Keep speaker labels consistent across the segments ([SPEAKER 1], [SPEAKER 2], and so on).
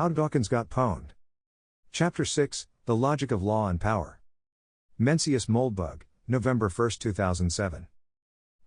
[SPEAKER 1] How Dawkins got pwned. Chapter 6, The Logic of Law and Power. Mencius Moldbug, November 1, 2007.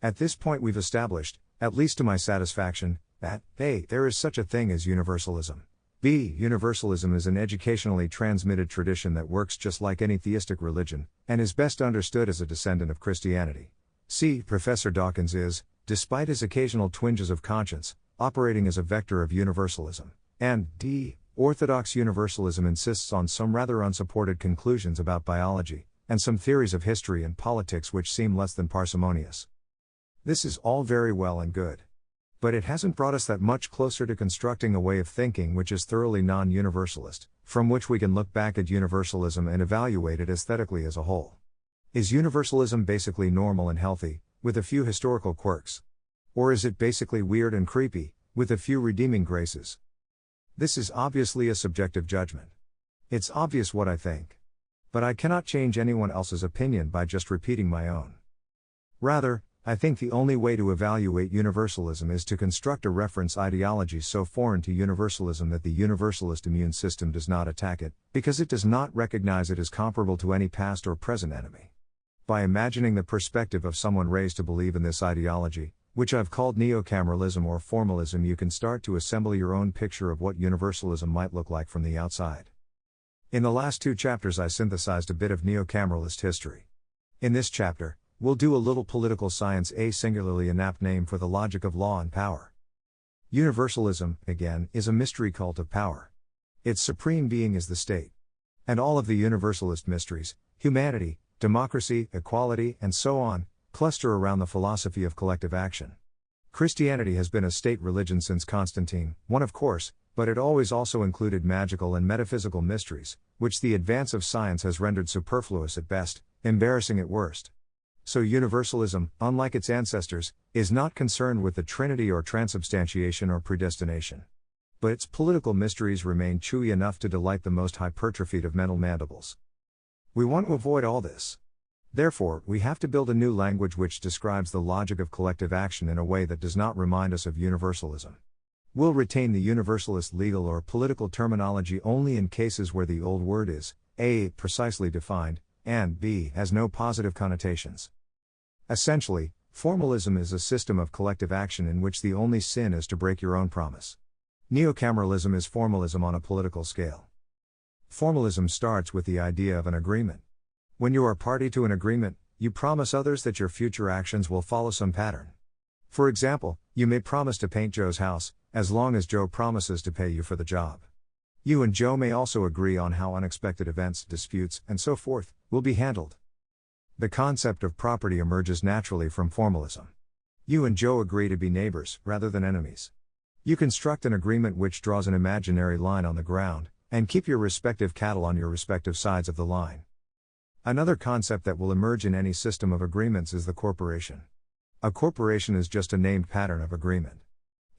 [SPEAKER 1] At this point we've established, at least to my satisfaction, that A. There is such a thing as universalism. B. Universalism is an educationally transmitted tradition that works just like any theistic religion, and is best understood as a descendant of Christianity. C. Professor Dawkins is, despite his occasional twinges of conscience, operating as a vector of universalism. And D. Orthodox universalism insists on some rather unsupported conclusions about biology, and some theories of history and politics which seem less than parsimonious. This is all very well and good. But it hasn't brought us that much closer to constructing a way of thinking which is thoroughly non-universalist, from which we can look back at universalism and evaluate it aesthetically as a whole. Is universalism basically normal and healthy, with a few historical quirks? Or is it basically weird and creepy, with a few redeeming graces? This is obviously a subjective judgment. It's obvious what I think. But I cannot change anyone else's opinion by just repeating my own. Rather, I think the only way to evaluate universalism is to construct a reference ideology so foreign to universalism that the universalist immune system does not attack it, because it does not recognize it as comparable to any past or present enemy. By imagining the perspective of someone raised to believe in this ideology, which I've called neocameralism or formalism, you can start to assemble your own picture of what universalism might look like from the outside. In the last 2 chapters I synthesized a bit of neocameralist history. In this chapter, we'll do a little political science, a singularly inapt name for the logic of law and power. Universalism, again, is a mystery cult of power. Its supreme being is the state. And all of the universalist mysteries, humanity, democracy, equality, and so on, cluster around the philosophy of collective action. Christianity has been a state religion since Constantine, one of course, but it always also included magical and metaphysical mysteries, which the advance of science has rendered superfluous at best, embarrassing at worst. So universalism, unlike its ancestors, is not concerned with the Trinity or transubstantiation or predestination. But its political mysteries remain chewy enough to delight the most hypertrophied of mental mandibles. We want to avoid all this. Therefore, we have to build a new language which describes the logic of collective action in a way that does not remind us of universalism. We'll retain the universalist legal or political terminology only in cases where the old word is, A. precisely defined, and B. has no positive connotations. Essentially, formalism is a system of collective action in which the only sin is to break your own promise. Neocameralism is formalism on a political scale. Formalism starts with the idea of an agreement. When you are party to an agreement, you promise others that your future actions will follow some pattern. For example, you may promise to paint Joe's house, as long as Joe promises to pay you for the job. You and Joe may also agree on how unexpected events, disputes, and so forth, will be handled. The concept of property emerges naturally from formalism. You and Joe agree to be neighbors, rather than enemies. You construct an agreement which draws an imaginary line on the ground, and keep your respective cattle on your respective sides of the line. Another concept that will emerge in any system of agreements is the corporation. A corporation is just a named pattern of agreement.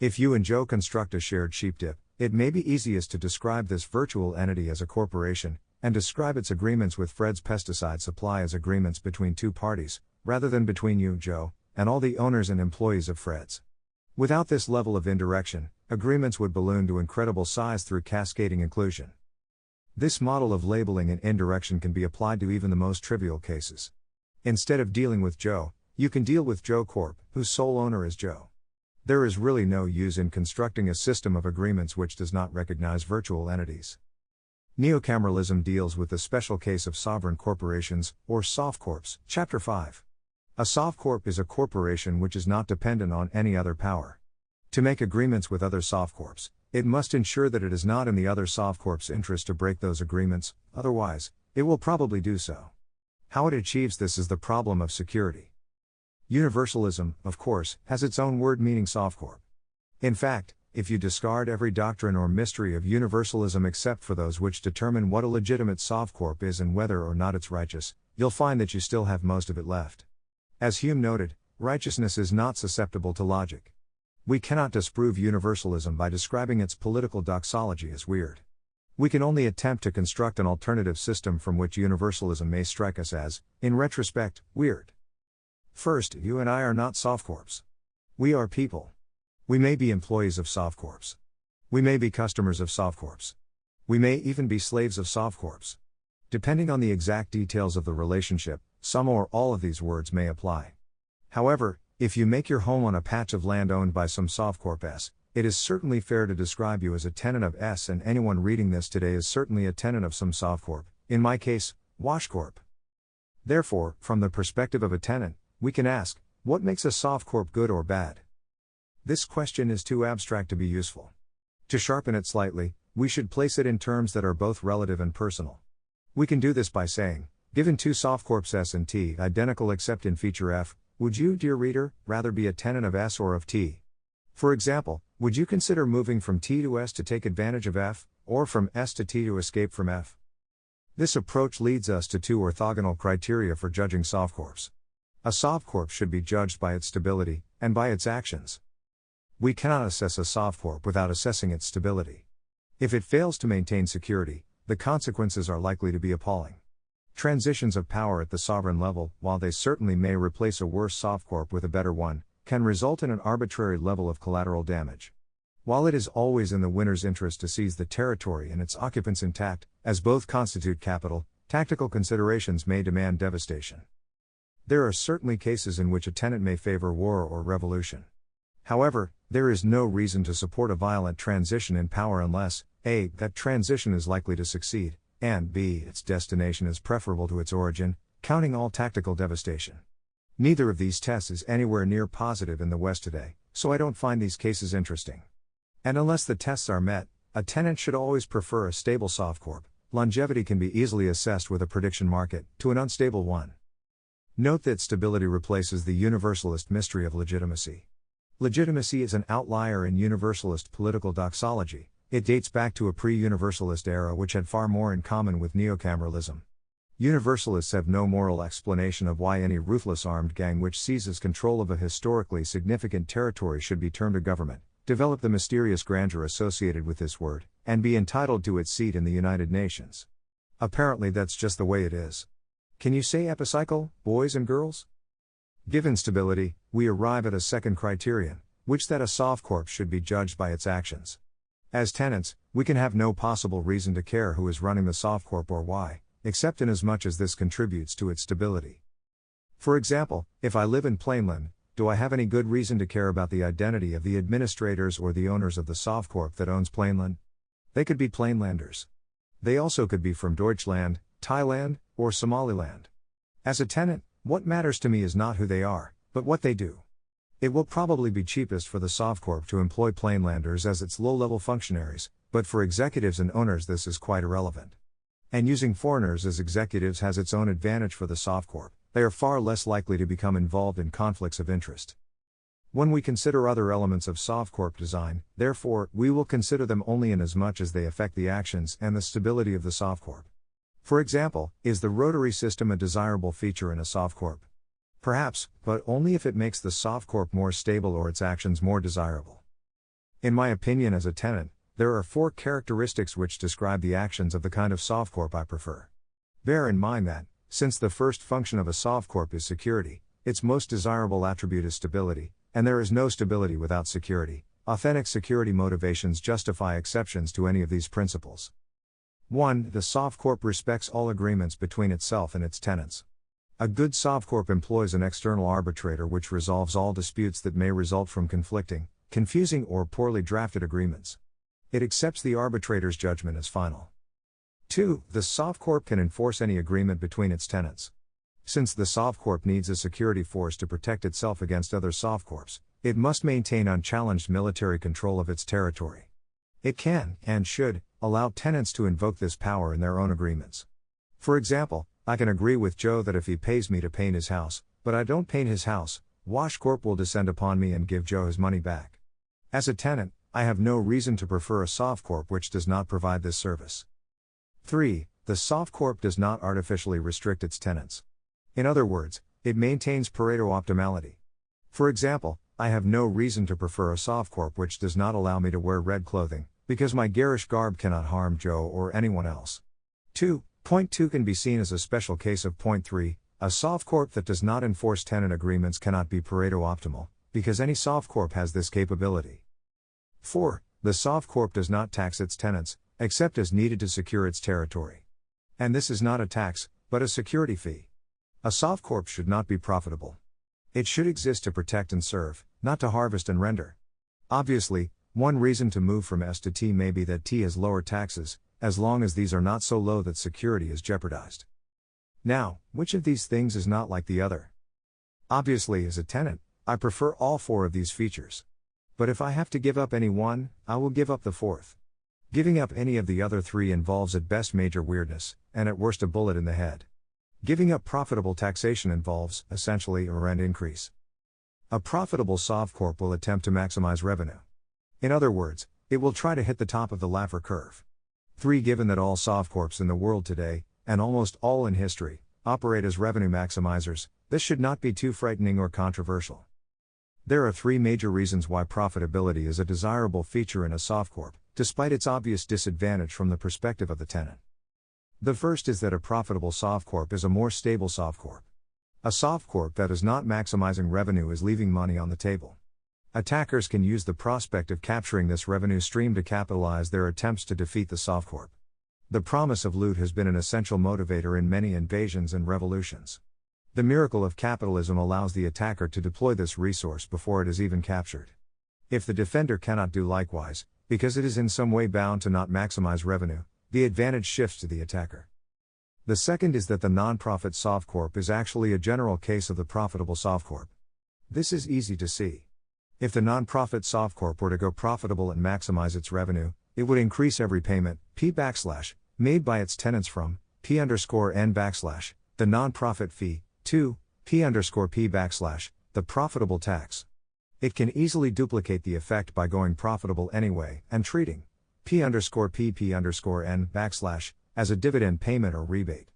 [SPEAKER 1] If you and Joe construct a shared sheep dip, it may be easiest to describe this virtual entity as a corporation, and describe its agreements with Fred's pesticide supply as agreements between 2 parties, rather than between you, Joe, and all the owners and employees of Fred's. Without this level of indirection, agreements would balloon to incredible size through cascading inclusion. This model of labeling and indirection can be applied to even the most trivial cases. Instead of dealing with Joe, you can deal with Joe Corp., whose sole owner is Joe. There is really no use in constructing a system of agreements which does not recognize virtual entities. Neocameralism deals with the special case of sovereign corporations, or softcorps, Chapter 5. A softcorp is a corporation which is not dependent on any other power. To make agreements with other softcorps, it must ensure that it is not in the other softcorp's interest to break those agreements, otherwise, it will probably do so. How it achieves this is the problem of security. Universalism, of course, has its own word meaning softcorp. In fact, if you discard every doctrine or mystery of universalism except for those which determine what a legitimate softcorp is and whether or not it's righteous, you'll find that you still have most of it left. As Hume noted, righteousness is not susceptible to logic. We cannot disprove universalism by describing its political doxology as weird. We can only attempt to construct an alternative system from which universalism may strike us as, in retrospect, weird. First, you and I are not softcorps. We are people. We may be employees of softcorps. We may be customers of softcorps. We may even be slaves of softcorps. Depending on the exact details of the relationship, some or all of these words may apply. However, if you make your home on a patch of land owned by some softcorp S, it is certainly fair to describe you as a tenant of S, and anyone reading this today is certainly a tenant of some softcorp, in my case, Washcorp. Therefore, from the perspective of a tenant, we can ask, what makes a softcorp good or bad? This question is too abstract to be useful. To sharpen it slightly, we should place it in terms that are both relative and personal. We can do this by saying, given two softcorps S and T identical except in feature F, would you, dear reader, rather be a tenant of S or of T? For example, would you consider moving from T to S to take advantage of F, or from S to T to escape from F? This approach leads us to two orthogonal criteria for judging softcorps. A softcorp should be judged by its stability, and by its actions. We cannot assess a softcorp without assessing its stability. If it fails to maintain security, the consequences are likely to be appalling. Transitions of power at the sovereign level, while they certainly may replace a worse softcorp with a better one, can result in an arbitrary level of collateral damage. While it is always in the winner's interest to seize the territory and its occupants intact, as both constitute capital, tactical considerations may demand devastation. There are certainly cases in which a tenant may favor war or revolution. However, there is no reason to support a violent transition in power unless, A, that transition is likely to succeed, and B, its destination is preferable to its origin, counting all tactical devastation. Neither of these tests is anywhere near positive in the West today, so I don't find these cases interesting. And unless the tests are met, a tenant should always prefer a stable softcorp. Longevity can be easily assessed with a prediction market, to an unstable one. Note that stability replaces the universalist mystery of legitimacy. Legitimacy is an outlier in universalist political doxology. It dates back to a pre-universalist era which had far more in common with neocameralism. Universalists have no moral explanation of why any ruthless armed gang which seizes control of a historically significant territory should be termed a government, develop the mysterious grandeur associated with this word, and be entitled to its seat in the United Nations. Apparently that's just the way it is. Can you say epicycle, boys and girls? Given stability, we arrive at a second criterion, which that a softcorp should be judged by its actions. As tenants, we can have no possible reason to care who is running the softcorp or why, except inasmuch as this contributes to its stability. For example, if I live in Plainland, do I have any good reason to care about the identity of the administrators or the owners of the softcorp that owns Plainland? They could be Plainlanders. They also could be from Deutschland, Thailand, or Somaliland. As a tenant, what matters to me is not who they are, but what they do. It will probably be cheapest for the softcorp to employ Plainlanders as its low-level functionaries, but for executives and owners this is quite irrelevant. And using foreigners as executives has its own advantage for the softcorp. They are far less likely to become involved in conflicts of interest. When we consider other elements of softcorp design, therefore, we will consider them only inasmuch as they affect the actions and the stability of the softcorp. For example, is the rotary system a desirable feature in a softcorp? Perhaps, but only if it makes the softcorp more stable or its actions more desirable. In my opinion as a tenant, there are 4 characteristics which describe the actions of the kind of softcorp I prefer. Bear in mind that, since the first function of a softcorp is security, its most desirable attribute is stability, and there is no stability without security. Authentic security motivations justify exceptions to any of these principles. 1. The softcorp respects all agreements between itself and its tenants. A good softcorp employs an external arbitrator which resolves all disputes that may result from conflicting, confusing or poorly drafted agreements. It accepts the arbitrator's judgment as final. 2. The softcorp can enforce any agreement between its tenants. Since the softcorp needs a security force to protect itself against other softcorps, it must maintain unchallenged military control of its territory. It can, and should, allow tenants to invoke this power in their own agreements. For example, I can agree with Joe that if he pays me to paint his house, but I don't paint his house, Washcorp will descend upon me and give Joe his money back. As a tenant, I have no reason to prefer a softcorp which does not provide this service. 3. The softcorp does not artificially restrict its tenants. In other words, it maintains Pareto optimality. For example, I have no reason to prefer a softcorp which does not allow me to wear red clothing, because my garish garb cannot harm Joe or anyone else. 2. Point 2 can be seen as a special case of point 3, a softcorp that does not enforce tenant agreements cannot be Pareto optimal, because any softcorp has this capability. 4. The softcorp does not tax its tenants, except as needed to secure its territory. And this is not a tax, but a security fee. A softcorp should not be profitable. It should exist to protect and serve, not to harvest and render. Obviously, one reason to move from S to T may be that T has lower taxes, as long as these are not so low that security is jeopardized. Now, which of these things is not like the other? Obviously, as a tenant, I prefer all four of these features. But if I have to give up any one, I will give up the fourth. Giving up any of the other three involves at best major weirdness, and at worst a bullet in the head. Giving up profitable taxation involves, essentially, a rent increase. A profitable softcorp will attempt to maximize revenue. In other words, it will try to hit the top of the Laffer curve. 3. Given that all softcorps in the world today, and almost all in history, operate as revenue maximizers, this should not be too frightening or controversial. There are 3 major reasons why profitability is a desirable feature in a softcorp, despite its obvious disadvantage from the perspective of the tenant. The first is that a profitable softcorp is a more stable softcorp. A softcorp that is not maximizing revenue is leaving money on the table. Attackers can use the prospect of capturing this revenue stream to capitalize their attempts to defeat the softcorp. The promise of loot has been an essential motivator in many invasions and revolutions. The miracle of capitalism allows the attacker to deploy this resource before it is even captured. If the defender cannot do likewise, because it is in some way bound to not maximize revenue, the advantage shifts to the attacker. The second is that the non-profit softcorp is actually a general case of the profitable softcorp. This is easy to see. If the non-profit softcorp were to go profitable and maximize its revenue, it would increase every payment, P / made by its tenants from, P _N / the non-profit fee, to, P _P / the profitable tax. It can easily duplicate the effect by going profitable anyway, and treating, P _P N / as a dividend payment or rebate.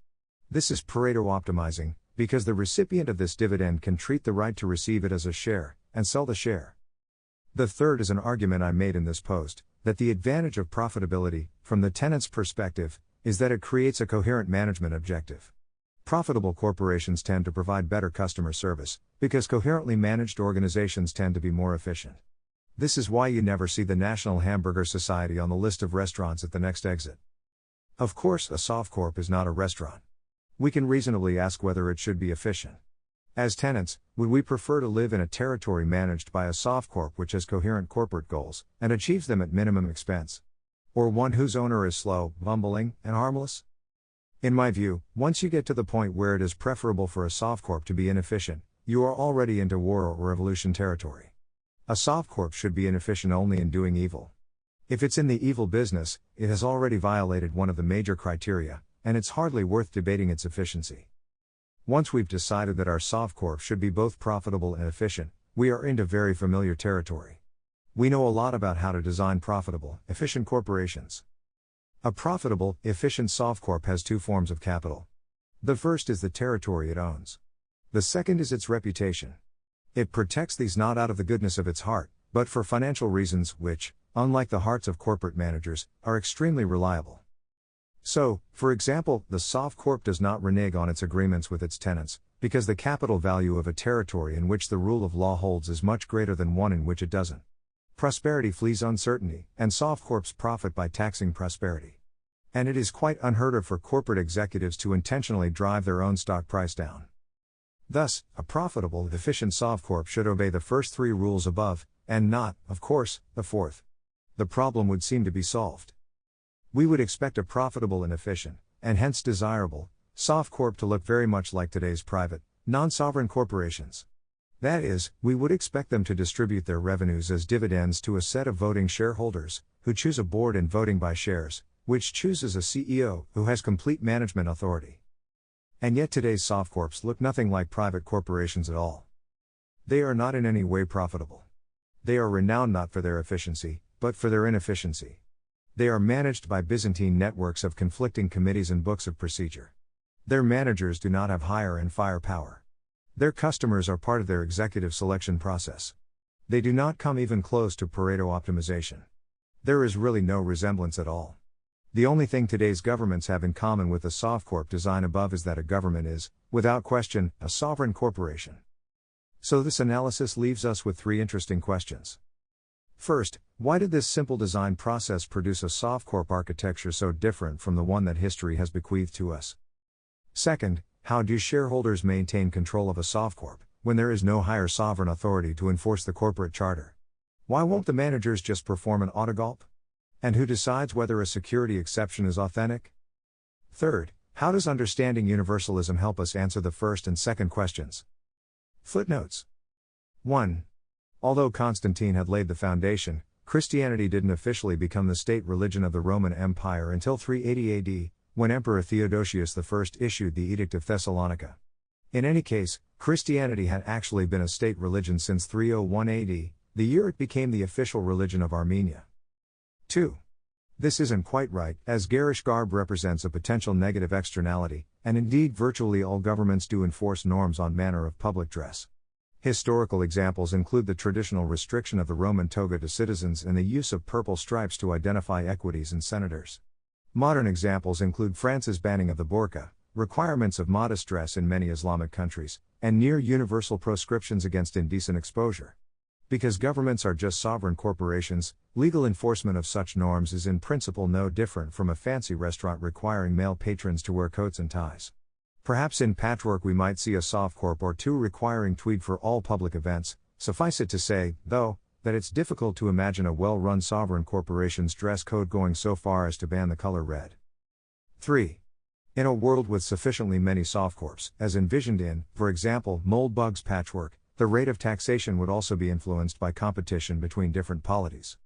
[SPEAKER 1] This is Pareto optimizing, because the recipient of this dividend can treat the right to receive it as a share, and sell the share. The third is an argument I made in this post, that the advantage of profitability, from the tenant's perspective, is that it creates a coherent management objective. Profitable corporations tend to provide better customer service, because coherently managed organizations tend to be more efficient. This is why you never see the National Hamburger Society on the list of restaurants at the next exit. Of course, a softcorp is not a restaurant. We can reasonably ask whether it should be efficient. As tenants, would we prefer to live in a territory managed by a softcorp which has coherent corporate goals, and achieves them at minimum expense? Or one whose owner is slow, bumbling, and harmless? In my view, once you get to the point where it is preferable for a softcorp to be inefficient, you are already into war or revolution territory. A softcorp should be inefficient only in doing evil. If it's in the evil business, it has already violated one of the major criteria, and it's hardly worth debating its efficiency. Once we've decided that our softcorp should be both profitable and efficient, we are into very familiar territory. We know a lot about how to design profitable, efficient corporations. A profitable, efficient softcorp has 2 forms of capital. The first is the territory it owns. The second is its reputation. It protects these not out of the goodness of its heart, but for financial reasons which, unlike the hearts of corporate managers, are extremely reliable. So, for example, the softcorp does not renege on its agreements with its tenants, because the capital value of a territory in which the rule of law holds is much greater than one in which it doesn't. Prosperity flees uncertainty, and softcorps profit by taxing prosperity. And it is quite unheard of for corporate executives to intentionally drive their own stock price down. Thus, a profitable, efficient softcorp should obey the first 3 rules above, and not, of course, the fourth. The problem would seem to be solved. We would expect a profitable and efficient, and hence desirable, softcorp to look very much like today's private, non-sovereign corporations. That is, we would expect them to distribute their revenues as dividends to a set of voting shareholders, who choose a board and voting by shares, which chooses a CEO, who has complete management authority. And yet today's softcorps look nothing like private corporations at all. They are not in any way profitable. They are renowned not for their efficiency, but for their inefficiency. They are managed by Byzantine networks of conflicting committees and books of procedure. Their managers do not have hire and fire power. Their customers are part of their executive selection process. They do not come even close to Pareto optimization. There is really no resemblance at all. The only thing today's governments have in common with the softcorp design above is that a government is, without question, a sovereign corporation. So this analysis leaves us with 3 interesting questions. First, why did this simple design process produce a softcorp architecture so different from the one that history has bequeathed to us? Second, how do shareholders maintain control of a softcorp when there is no higher sovereign authority to enforce the corporate charter? Why won't the managers just perform an autogulp? And who decides whether a security exception is authentic? Third, how does understanding universalism help us answer the first and second questions? Footnotes. 1. Although Constantine had laid the foundation, Christianity didn't officially become the state religion of the Roman Empire until 380 AD, when Emperor Theodosius I issued the Edict of Thessalonica. In any case, Christianity had actually been a state religion since 301 AD, the year it became the official religion of Armenia. 2. This isn't quite right, as garish garb represents a potential negative externality, and indeed virtually all governments do enforce norms on manner of public dress. Historical examples include the traditional restriction of the Roman toga to citizens and the use of purple stripes to identify equities and senators. Modern examples include France's banning of the burqa, requirements of modest dress in many Islamic countries, and near-universal proscriptions against indecent exposure. Because governments are just sovereign corporations, legal enforcement of such norms is in principle no different from a fancy restaurant requiring male patrons to wear coats and ties. Perhaps in patchwork we might see a softcorp or two requiring tweed for all public events. Suffice it to say, though, that it's difficult to imagine a well-run sovereign corporation's dress code going so far as to ban the color red. 3. In a world with sufficiently many softcorps, as envisioned in, for example, Moldbug's patchwork, the rate of taxation would also be influenced by competition between different polities.